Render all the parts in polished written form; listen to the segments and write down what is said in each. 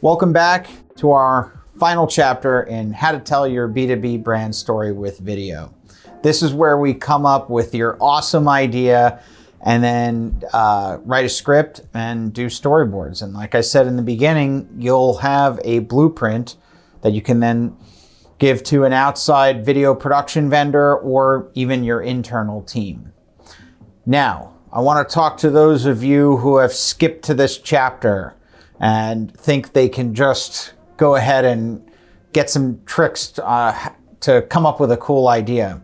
Welcome back to our final chapter in how to tell your B2B brand story with video. This is where we come up with your awesome idea and then write a script and do storyboards. And like I said in the beginning, you'll have a blueprint that you can then give to an outside video production vendor or even your internal team. Now, I want to talk to those of you who have skipped to this chapter and think they can just go ahead and get some tricks to come up with a cool idea.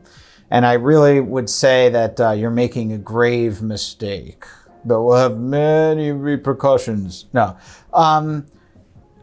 And I really would say that you're making a grave mistake that will have many repercussions. No.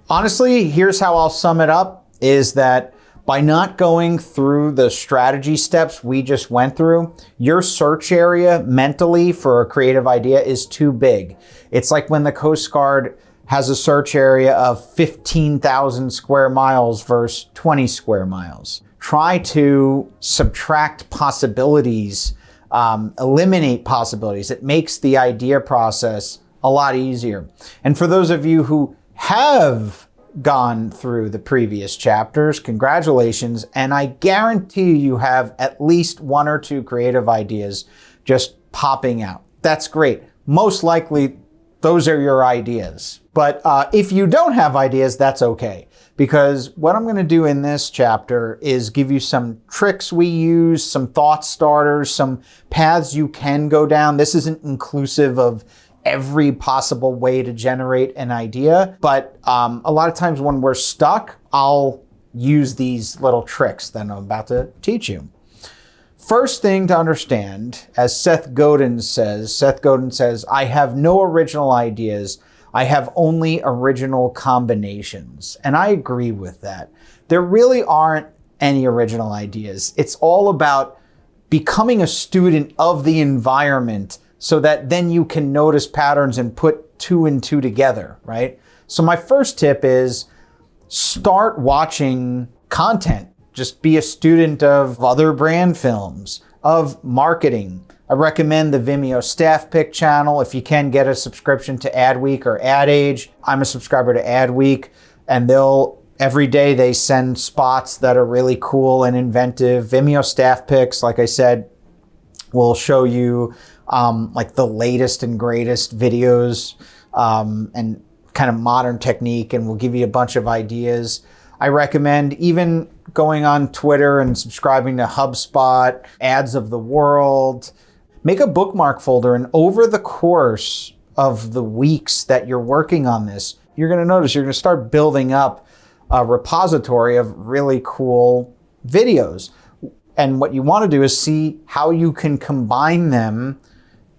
Honestly, here's how I'll sum it up, is that by not going through the strategy steps we just went through, your search area mentally for a creative idea is too big. It's like when the Coast Guard has a search area of 15,000 square miles versus 20 square miles. Try to subtract possibilities, eliminate possibilities. It makes the idea process a lot easier. And for those of you who have gone through the previous chapters, congratulations. And I guarantee you have at least one or two creative ideas just popping out. That's great. Most likely, those are your ideas. But if you don't have ideas, that's okay. Because what I'm going to do in this chapter is give you some tricks we use, some thought starters, some paths you can go down. This isn't inclusive of every possible way to generate an idea. But a lot of times when we're stuck, I'll use these little tricks that I'm about to teach you. First thing to understand, as Seth Godin says, I have no original ideas. I have only original combinations. And I agree with that. There really aren't any original ideas. It's all about becoming a student of the environment so that then you can notice patterns and put two and two together, right? So my first tip is start watching content. Just be a student of other brand films, of marketing. I recommend the Vimeo Staff Pick channel. If you can, get a subscription to Adweek or Ad Age. I'm a subscriber to Adweek, and every day they send spots that are really cool and inventive. Vimeo Staff Picks, like I said, will show you like the latest and greatest videos and kind of modern technique, and will give you a bunch of ideas. I recommend even going on Twitter and subscribing to HubSpot, Ads of the World. Make a bookmark folder, and over the course of the weeks that you're working on this, you're going to notice you're going to start building up a repository of really cool videos. And what you want to do is see how you can combine them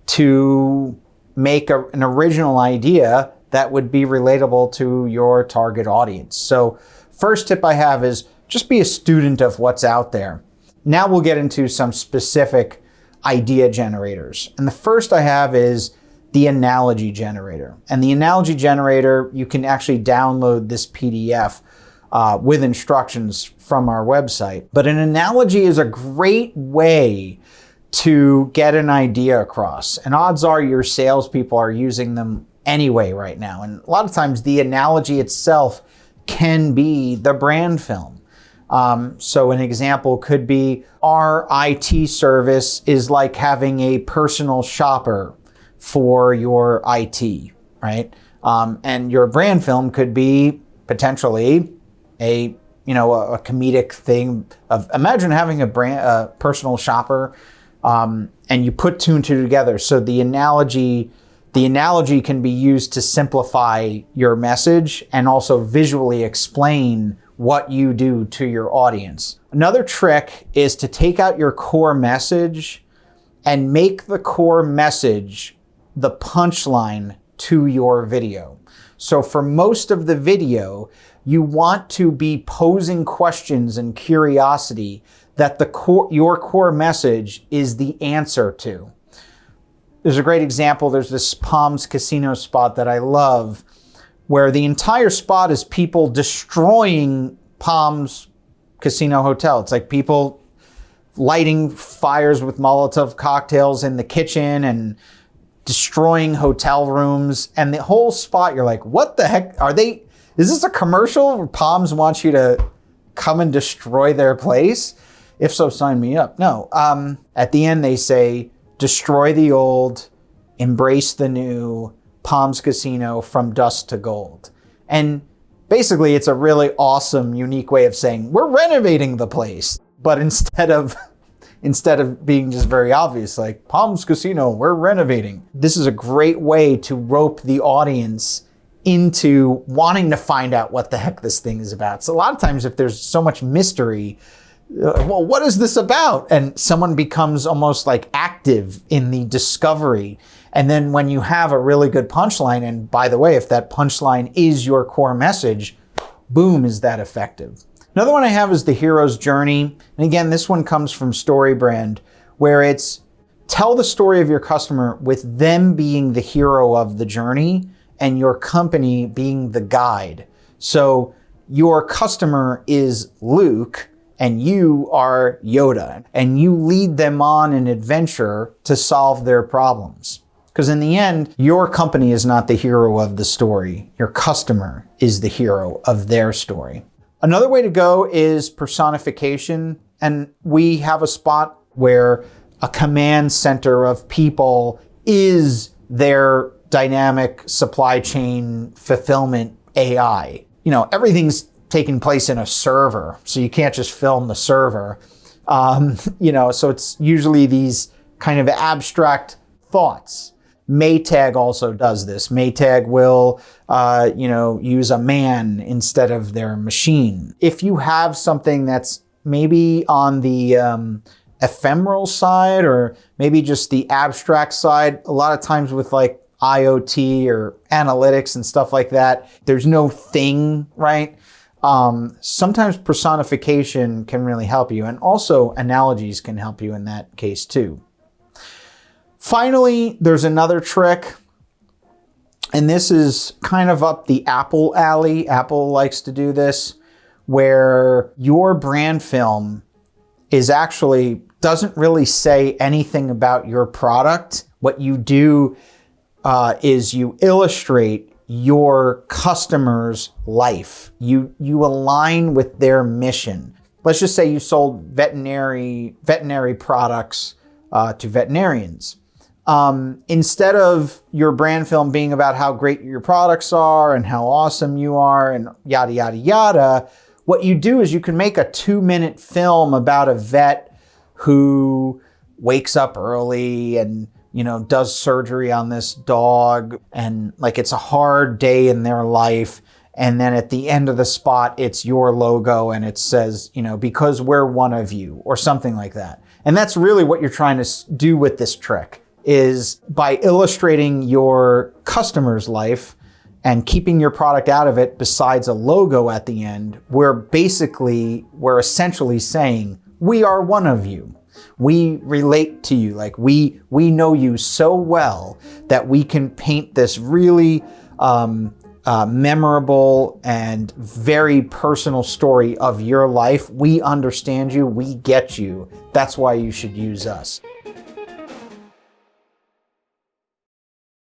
to make an original idea that would be relatable to your target audience. So first tip I have is just be a student of what's out there. Now we'll get into some specific idea generators. And the first I have is the analogy generator. And the analogy generator, you can actually download this PDF with instructions from our website. But an analogy is a great way to get an idea across. And odds are your salespeople are using them anyway right now. And a lot of times the analogy itself can be the brand film. So an example could be our IT service is like having a personal shopper for your IT, right? And your brand film could be potentially a comedic thing of, imagine having a personal shopper, and you put two and two together. So the analogy can be used to simplify your message and also visually explain what you do to your audience. Another trick is to take out your core message and make the core message the punchline to your video. So for most of the video, you want to be posing questions and curiosity that your core message is the answer to. There's a great example. There's this Palms Casino spot that I love, where the entire spot is people destroying Palms Casino Hotel. It's like people lighting fires with Molotov cocktails in the kitchen and destroying hotel rooms. And the whole spot, you're like, what the heck are they? Is this a commercial where Palms wants you to come and destroy their place? If so, sign me up. No. At the end, they say, destroy the old, embrace the new, Palms Casino from dusk to gold. And basically, it's a really awesome, unique way of saying, we're renovating the place. But instead of being just very obvious, like, Palms Casino, we're renovating. This is a great way to rope the audience into wanting to find out what the heck this thing is about. So a lot of times if there's so much mystery, well, what is this about? And someone becomes almost like active in the discovery. And then when you have a really good punchline, and by the way, if that punchline is your core message, boom, is that effective. Another one I have is the hero's journey. And again, this one comes from StoryBrand, where it's tell the story of your customer with them being the hero of the journey and your company being the guide. So your customer is Luke and you are Yoda, and you lead them on an adventure to solve their problems. Because in the end, your company is not the hero of the story. Your customer is the hero of their story. Another way to go is personification. And we have a spot where a command center of people is their dynamic supply chain fulfillment AI. You know, everything's taking place in a server, so you can't just film the server. So it's usually these kind of abstract thoughts. Maytag also does this. Maytag will, use a man instead of their machine. If you have something that's maybe on the ephemeral side or maybe just the abstract side, a lot of times with like IoT or analytics and stuff like that, there's no thing, right? Sometimes personification can really help you, and also analogies can help you in that case too. Finally, there's another trick, and this is kind of up the Apple alley. Apple likes to do this, where your brand film doesn't really say anything about your product. What you do is you illustrate your customer's life. You align with their mission. Let's just say you sold veterinary products to veterinarians. Instead of your brand film being about how great your products are and how awesome you are and yada, yada, yada, what you do is you can make a 2-minute film about a vet who wakes up early and does surgery on this dog, and like it's a hard day in their life. And then at the end of the spot, it's your logo and it says, because we're one of you, or something like that. And that's really what you're trying to do with this trick, is by illustrating your customer's life and keeping your product out of it besides a logo at the end, we're essentially saying, we are one of you. We relate to you. Like we know you so well that we can paint this really memorable and very personal story of your life. We understand you. We get you. That's why you should use us.